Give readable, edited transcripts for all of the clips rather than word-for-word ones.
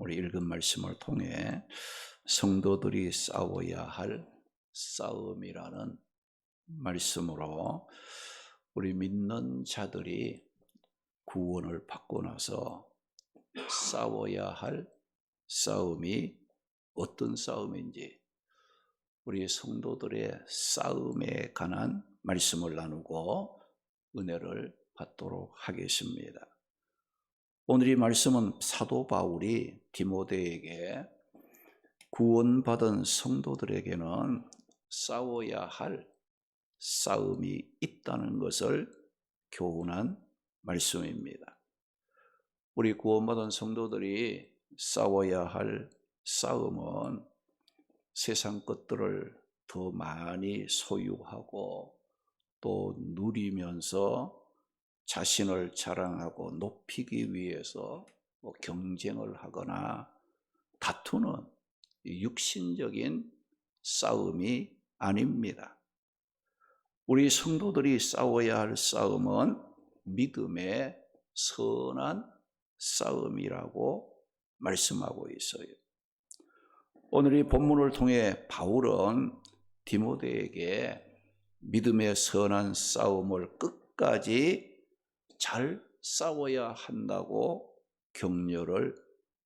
우리 읽은 말씀을 통해 성도들이 싸워야 할 싸움이라는 말씀으로 우리 믿는 자들이 구원을 받고 나서 싸워야 할 싸움이 어떤 싸움인지 우리 성도들의 싸움에 관한 말씀을 나누고 은혜를 받도록 하겠습니다. 오늘 이 말씀은 사도 바울이 디모데에게 구원받은 성도들에게는 싸워야 할 싸움이 있다는 것을 교훈한 말씀입니다. 우리 구원받은 성도들이 싸워야 할 싸움은 세상 것들을 더 많이 소유하고 또 누리면서 자신을 자랑하고 높이기 위해서 경쟁을 하거나 다투는 육신적인 싸움이 아닙니다. 우리 성도들이 싸워야 할 싸움은 믿음의 선한 싸움이라고 말씀하고 있어요. 오늘 이 본문을 통해 바울은 디모데에게 믿음의 선한 싸움을 끝까지 잘 싸워야 한다고 격려를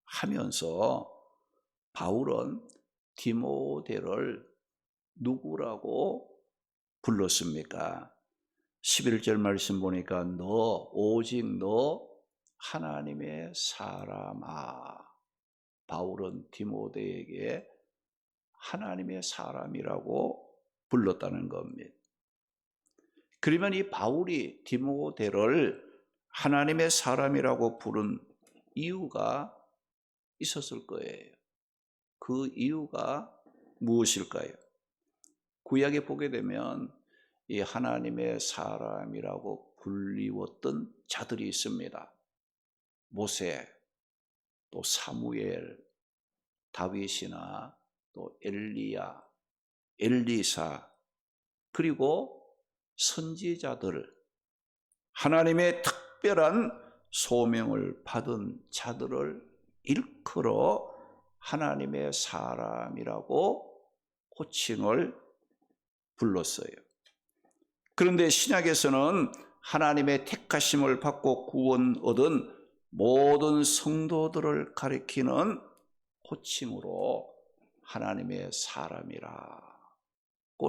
하면서 바울은 디모데를 누구라고 불렀습니까? 11절 말씀 보니까 오직 너 하나님의 사람아. 바울은 디모데에게 하나님의 사람이라고 불렀다는 겁니다. 그러면 이 바울이 디모데를 하나님의 사람이라고 부른 이유가 있었을 거예요. 그 이유가 무엇일까요? 구약에 보게 되면 이 하나님의 사람이라고 불리웠던 자들이 있습니다. 모세, 또 사무엘, 다윗이나 또 엘리야, 엘리사, 그리고 선지자들, 하나님의 특별한 소명을 받은 자들을 일컬어 하나님의 사람이라고 호칭을 불렀어요. 그런데 신약에서는 하나님의 택하심을 받고 구원 얻은 모든 성도들을 가리키는 호칭으로 하나님의 사람이라고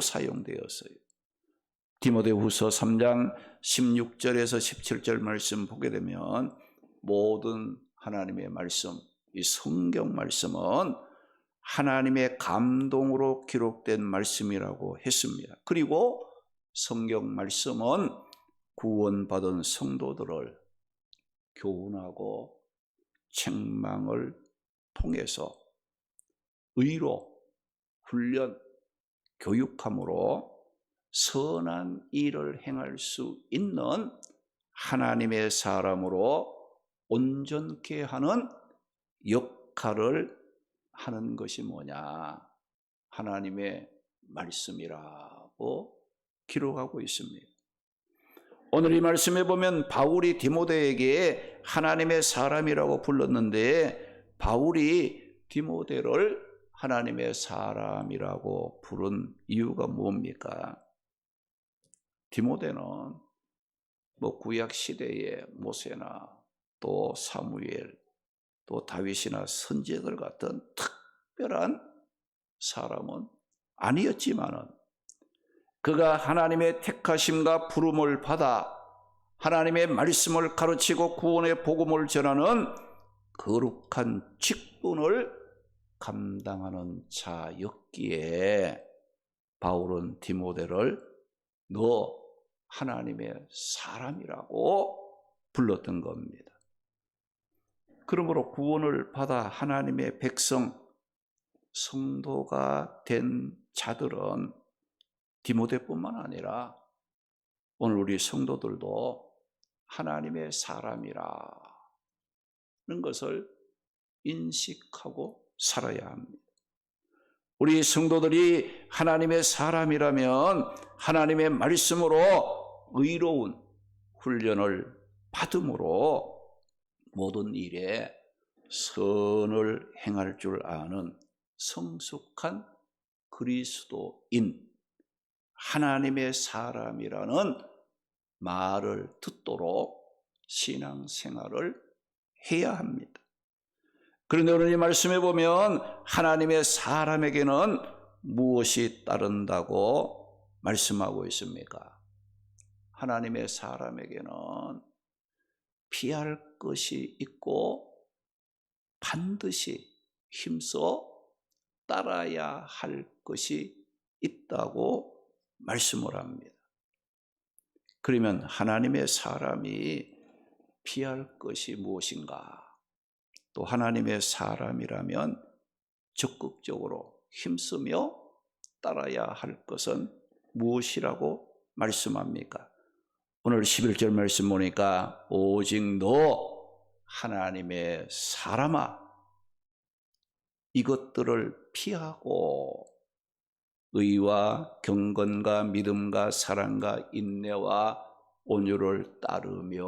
사용되었어요. 디모데후서 3장 16절에서 17절 말씀 보게 되면 모든 하나님의 말씀, 이 성경 말씀은 하나님의 감동으로 기록된 말씀이라고 했습니다. 그리고 성경 말씀은 구원받은 성도들을 교훈하고 책망을 통해서 의로 훈련, 교육함으로 선한 일을 행할 수 있는 하나님의 사람으로 온전케 하는 역할을 하는 것이 뭐냐? 하나님의 말씀이라고 기록하고 있습니다. 오늘 이 말씀에 보면 바울이 디모데에게 하나님의 사람이라고 불렀는데 바울이 디모데를 하나님의 사람이라고 부른 이유가 뭡니까? 디모데는 구약 시대의 모세나 또 사무엘, 또 다윗이나 선지자들 같은 특별한 사람은 아니었지만은 그가 하나님의 택하심과 부름을 받아 하나님의 말씀을 가르치고 구원의 복음을 전하는 거룩한 직분을 감당하는 자였기에 바울은 디모데를 너 하나님의 사람이라고 불렀던 겁니다. 그러므로 구원을 받아 하나님의 백성, 성도가 된 자들은 디모데뿐만 아니라 오늘 우리 성도들도 하나님의 사람이라는 것을 인식하고 살아야 합니다. 우리 성도들이 하나님의 사람이라면 하나님의 말씀으로 의로운 훈련을 받음으로 모든 일에 선을 행할 줄 아는 성숙한 그리스도인, 하나님의 사람이라는 말을 듣도록 신앙생활을 해야 합니다. 그런데 오늘 이 말씀에 보면 하나님의 사람에게는 무엇이 따른다고 말씀하고 있습니까? 하나님의 사람에게는 피할 것이 있고 반드시 힘써 따라야 할 것이 있다고 말씀을 합니다. 그러면 하나님의 사람이 피할 것이 무엇인가? 또 하나님의 사람이라면 적극적으로 힘쓰며 따라야 할 것은 무엇이라고 말씀합니까? 오늘 11절 말씀 보니까 오직 너 하나님의 사람아, 이것들을 피하고 의와 경건과 믿음과 사랑과 인내와 온유를 따르며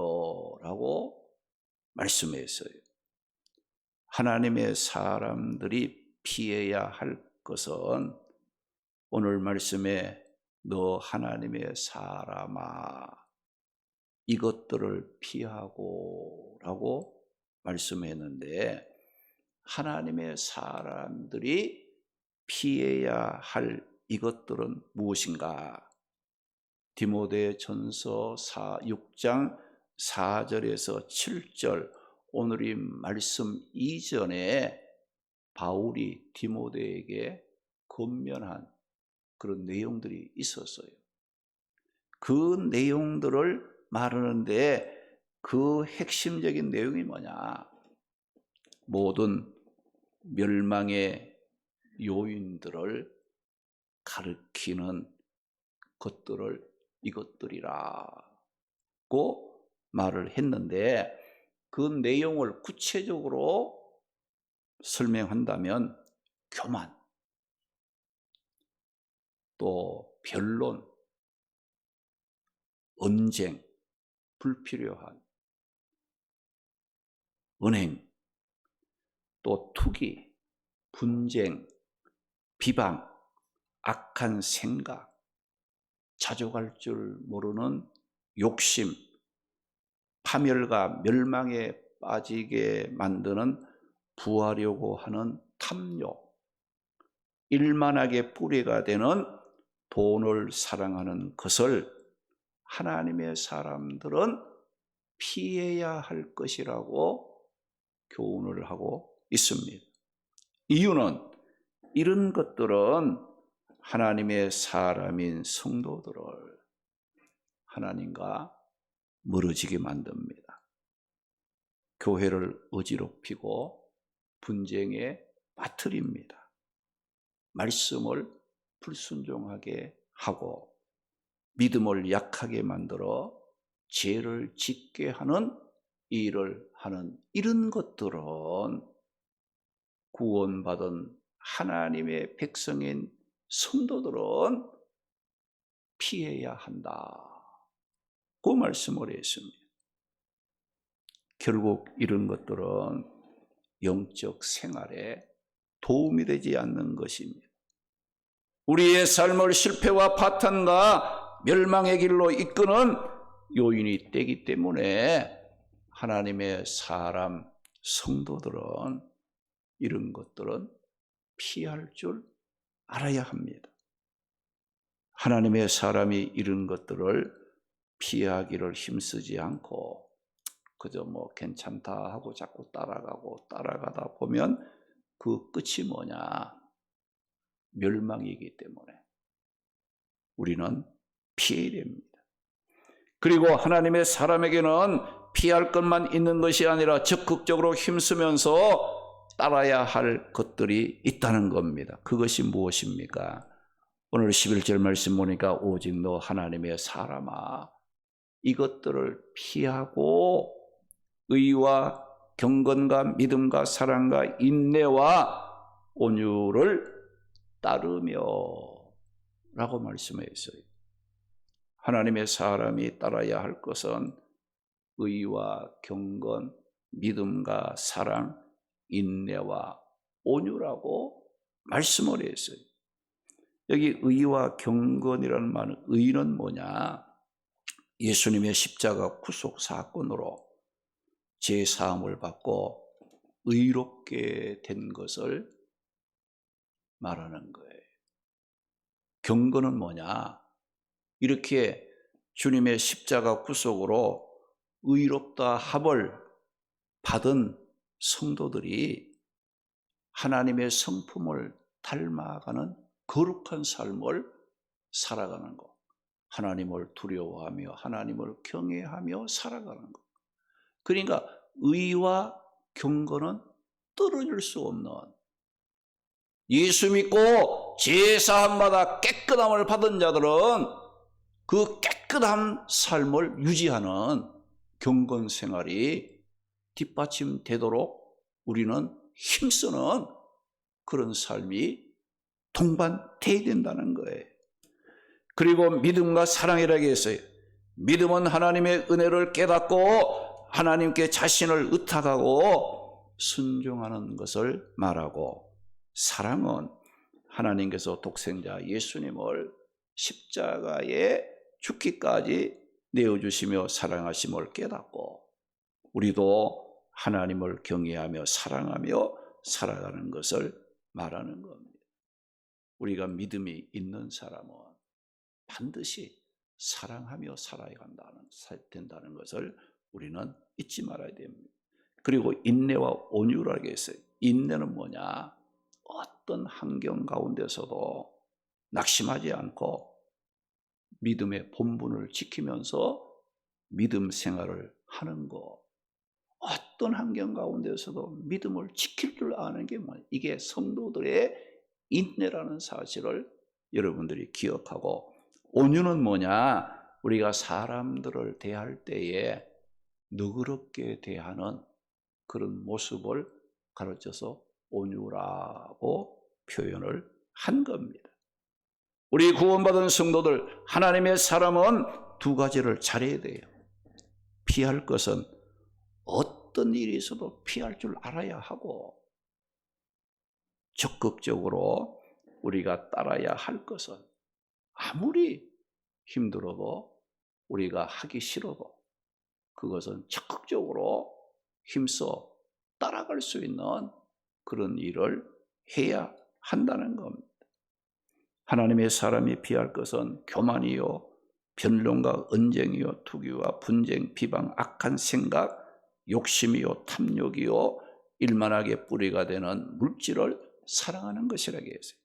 라고 말씀했어요. 하나님의 사람들이 피해야 할 것은 오늘 말씀에 너 하나님의 사람아, 이것들을 피하고 라고 말씀했는데, 하나님의 사람들이 피해야 할 이것들은 무엇인가? 디모데전서 6장 4절에서 7절, 오늘 이 말씀 이전에 바울이 디모데에게 권면한 그런 내용들이 있었어요. 그 내용들을 말하는데 그 핵심적인 내용이 뭐냐? 모든 멸망의 요인들을 가리키는 것들을 이것들이라고 말을 했는데, 그 내용을 구체적으로 설명한다면 교만, 또 변론, 언쟁, 불필요한 언행, 또 투기, 분쟁, 비방, 악한 생각, 자족할 줄 모르는 욕심, 파멸과 멸망에 빠지게 만드는 부하려고 하는 탐욕, 일만하게 뿌리가 되는 돈을 사랑하는 것을 하나님의 사람들은 피해야 할 것이라고 교훈을 하고 있습니다. 이유는 이런 것들은 하나님의 사람인 성도들을 하나님과 멀어지게 만듭니다. 교회를 어지럽히고 분쟁에 빠뜨립니다. 말씀을 불순종하게 하고 믿음을 약하게 만들어 죄를 짓게 하는 일을 하는 이런 것들은 구원받은 하나님의 백성인 성도들은 피해야 한다. 그 말씀을 했습니다. 결국 이런 것들은 영적 생활에 도움이 되지 않는 것입니다. 우리의 삶을 실패와 파탄과 멸망의 길로 이끄는 요인이 되기 때문에 하나님의 사람, 성도들은 이런 것들은 피할 줄 알아야 합니다. 하나님의 사람이 이런 것들을 피하기를 힘쓰지 않고 그저 괜찮다 하고 자꾸 따라가다 보면 그 끝이 뭐냐? 멸망이기 때문에 우리는 피해야 됩니다. 그리고 하나님의 사람에게는 피할 것만 있는 것이 아니라 적극적으로 힘쓰면서 따라야 할 것들이 있다는 겁니다. 그것이 무엇입니까? 오늘 11절 말씀 보니까 오직 너 하나님의 사람아, 이것들을 피하고 의와 경건과 믿음과 사랑과 인내와 온유를 따르며 라고 말씀했어요. 하나님의 사람이 따라야 할 것은 의와 경건, 믿음과 사랑, 인내와 온유라고 말씀을 했어요. 여기 의와 경건이라는 말은, 의는 뭐냐? 예수님의 십자가 구속 사건으로 제사함을 받고 의롭게 된 것을 말하는 거예요. 경건은 뭐냐? 이렇게 주님의 십자가 구속으로 의롭다 함을 받은 성도들이 하나님의 성품을 닮아가는 거룩한 삶을 살아가는 것, 하나님을 두려워하며 하나님을 경외하며 살아가는 것. 그러니까 의와 경건은 떨어질 수 없는, 예수 믿고 제사함마다 깨끗함을 받은 자들은 그 깨끗한 삶을 유지하는 경건 생활이 뒷받침되도록 우리는 힘쓰는 그런 삶이 동반돼야 된다는 거예요. 그리고 믿음과 사랑이라고 했어요. 믿음은 하나님의 은혜를 깨닫고 하나님께 자신을 의탁하고 순종하는 것을 말하고, 사랑은 하나님께서 독생자 예수님을 십자가에 죽기까지 내어주시며 사랑하심을 깨닫고 우리도 하나님을 경외하며 사랑하며 살아가는 것을 말하는 겁니다. 우리가 믿음이 있는 사람은 반드시 사랑하며 살아야 된다는 것을 우리는 잊지 말아야 됩니다. 그리고 인내와 온유라고 했어요. 인내는 뭐냐? 어떤 환경 가운데서도 낙심하지 않고 믿음의 본분을 지키면서 믿음 생활을 하는 것. 어떤 환경 가운데서도 믿음을 지킬 줄 아는 게 뭐냐? 이게 성도들의 인내라는 사실을 여러분들이 기억하고, 온유는 뭐냐? 우리가 사람들을 대할 때에 너그럽게 대하는 그런 모습을 가르쳐서 온유라고 표현을 한 겁니다. 우리 구원받은 성도들, 하나님의 사람은 두 가지를 잘해야 돼요. 피할 것은 어떤 일이 있어도 피할 줄 알아야 하고, 적극적으로 우리가 따라야 할 것은 아무리 힘들어도 우리가 하기 싫어도 그것은 적극적으로 힘써 따라갈 수 있는 그런 일을 해야 한다는 겁니다. 하나님의 사람이 피할 것은 교만이요, 변론과 언쟁이요, 투기와 분쟁, 비방, 악한 생각, 욕심이요, 탐욕이요, 일만하게 뿌리가 되는 물질을 사랑하는 것이라고 했어요.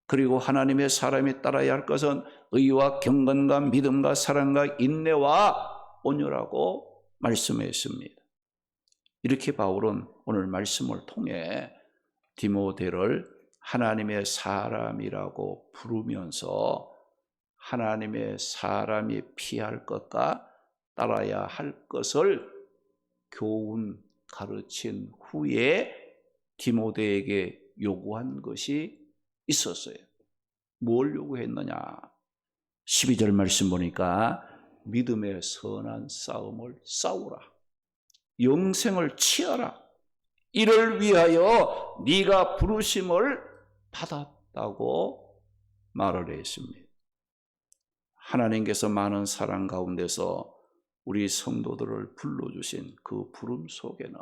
그리고 하나님의 사람이 따라야 할 것은 의와 경건과 믿음과 사랑과 인내와 온유라고 말씀했습니다. 이렇게 바울은 오늘 말씀을 통해 디모데를 하나님의 사람이라고 부르면서 하나님의 사람이 피할 것과 따라야 할 것을 교훈 가르친 후에 디모데에게 요구한 것이 있었어요. 뭘 요구했느냐? 12절 말씀 보니까 믿음의 선한 싸움을 싸우라. 영생을 취하라. 이를 위하여 네가 부르심을 받았다고 말을 했습니다. 하나님께서 많은 사랑 가운데서 우리 성도들을 불러주신 그 부름 속에는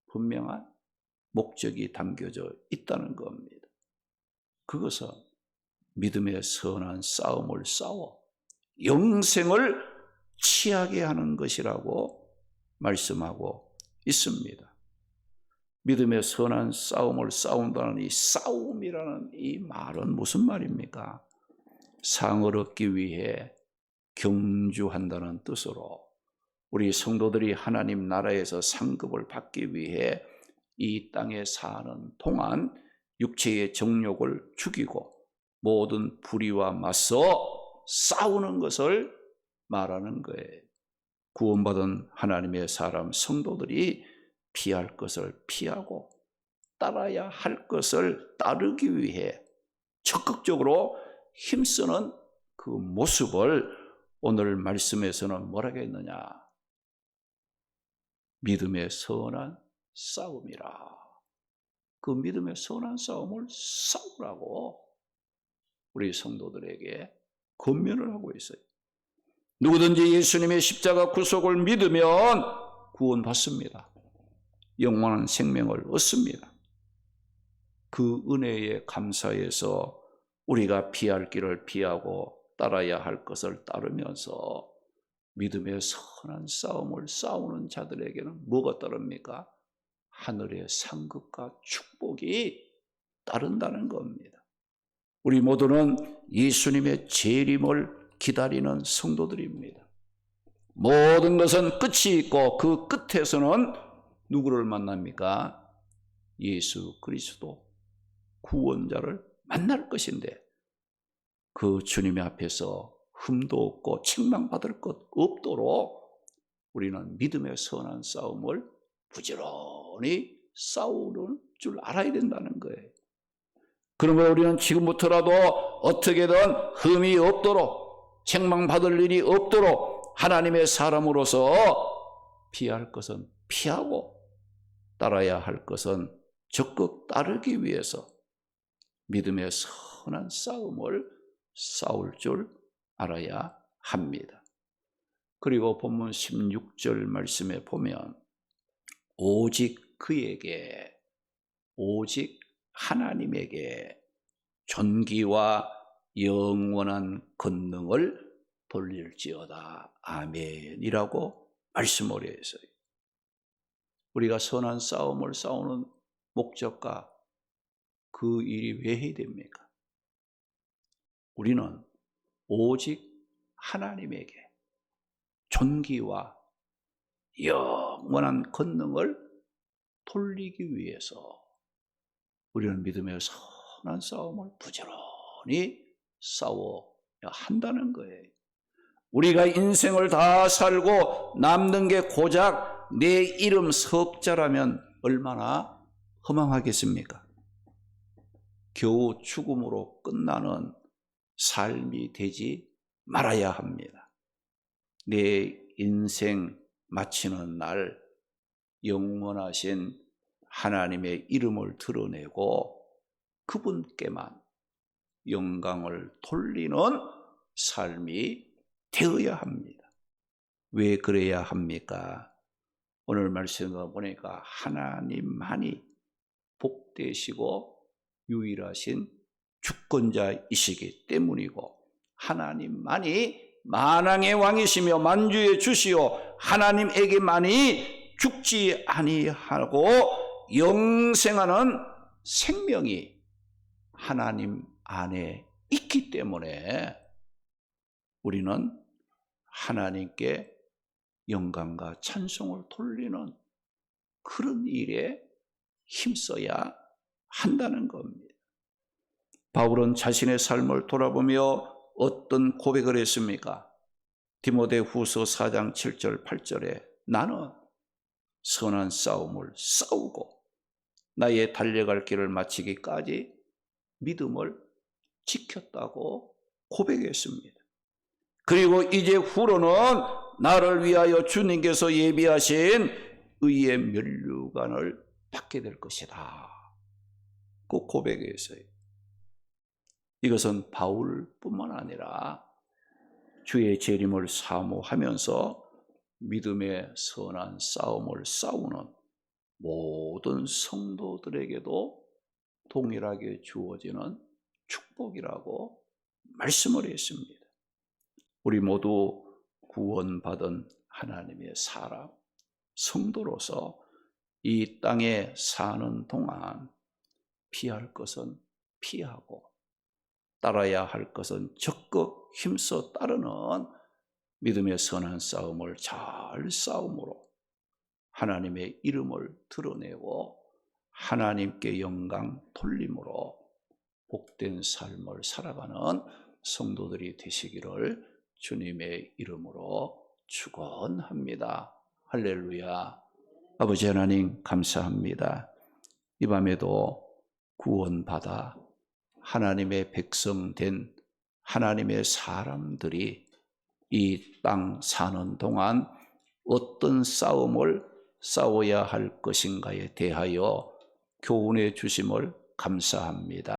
분명한 목적이 담겨져 있다는 겁니다. 그것은 믿음의 선한 싸움을 싸워 영생을 취하게 하는 것이라고 말씀하고 있습니다. 믿음의 선한 싸움을 싸운다는 이 싸움이라는 이 말은 무슨 말입니까? 상을 얻기 위해 경주한다는 뜻으로 우리 성도들이 하나님 나라에서 상급을 받기 위해 이 땅에 사는 동안 육체의 정욕을 죽이고 모든 불의와 맞서 싸우는 것을 말하는 거예요. 구원받은 하나님의 사람 성도들이 피할 것을 피하고 따라야 할 것을 따르기 위해 적극적으로 힘쓰는 그 모습을 오늘 말씀에서는 뭐라고 했느냐? 믿음의 선한 싸움이라. 그 믿음의 선한 싸움을 싸우라고 우리 성도들에게 권면을 하고 있어요. 누구든지 예수님의 십자가 구속을 믿으면 구원받습니다. 영원한 생명을 얻습니다. 그 은혜에 감사해서 우리가 피할 길을 피하고 따라야 할 것을 따르면서 믿음의 선한 싸움을 싸우는 자들에게는 뭐가 따릅니까? 하늘의 상급과 축복이 따른다는 겁니다. 우리 모두는 예수님의 재림을 기다리는 성도들입니다. 모든 것은 끝이 있고 그 끝에서는 누구를 만납니까? 예수 그리스도 구원자를 만날 것인데 그 주님의 앞에서 흠도 없고 책망받을 것 없도록 우리는 믿음의 선한 싸움을 부지런히 싸우는 줄 알아야 된다는 거예요. 그러면 우리는 지금부터라도 어떻게든 흠이 없도록 책망받을 일이 없도록 하나님의 사람으로서 피할 것은 피하고 따라야 할 것은 적극 따르기 위해서 믿음의 선한 싸움을 싸울 줄 알아야 합니다. 그리고 본문 16절 말씀에 보면 오직 그에게, 오직 하나님에게 존귀와 영원한 권능을 돌릴지어다. 아멘이라고 말씀을 해서요. 우리가 선한 싸움을 싸우는 목적과 그 일이 왜 해야 됩니까? 우리는 오직 하나님에게 존귀와 영원한 권능을 돌리기 위해서 우리는 믿음의 선한 싸움을 부지런히 싸워야 한다는 거예요. 우리가 인생을 다 살고 남는 게 고작 내 이름 석자라면 얼마나 허망하겠습니까? 겨우 죽음으로 끝나는 삶이 되지 말아야 합니다. 내 인생 마치는 날 영원하신 하나님의 이름을 드러내고 그분께만 영광을 돌리는 삶이 되어야 합니다. 왜 그래야 합니까? 오늘 말씀을 보니까 하나님만이 복되시고 유일하신 주권자이시기 때문이고 하나님만이 만왕의 왕이시며 만주의 주시오 하나님에게만이 죽지 아니하고 영생하는 생명이 하나님 안에 있기 때문에 우리는 하나님께 영광과 찬송을 돌리는 그런 일에 힘써야 한다는 겁니다. 바울은 자신의 삶을 돌아보며 어떤 고백을 했습니까? 디모데후서 4장 7절 8절에 나는 선한 싸움을 싸우고 나의 달려갈 길을 마치기까지 믿음을 지켰다고 고백했습니다. 그리고 이제 후로는 나를 위하여 주님께서 예비하신 의의 면류관을 받게 될 것이다. 그 고백했어요. 이것은 바울뿐만 아니라 주의 재림을 사모하면서 믿음의 선한 싸움을 싸우는 모든 성도들에게도 동일하게 주어지는 축복이라고 말씀을 했습니다. 우리 모두 구원받은 하나님의 사람, 성도로서 이 땅에 사는 동안 피할 것은 피하고 따라야 할 것은 적극 힘써 따르는 믿음의 선한 싸움을 잘 싸움으로 하나님의 이름을 드러내고 하나님께 영광 돌림으로 복된 삶을 살아가는 성도들이 되시기를 주님의 이름으로 축원합니다. 할렐루야. 아버지 하나님 감사합니다. 이 밤에도 구원받아 하나님의 백성 된 하나님의 사람들이 이 땅 사는 동안 어떤 싸움을 싸워야 할 것인가에 대하여 교훈해 주심을 감사합니다.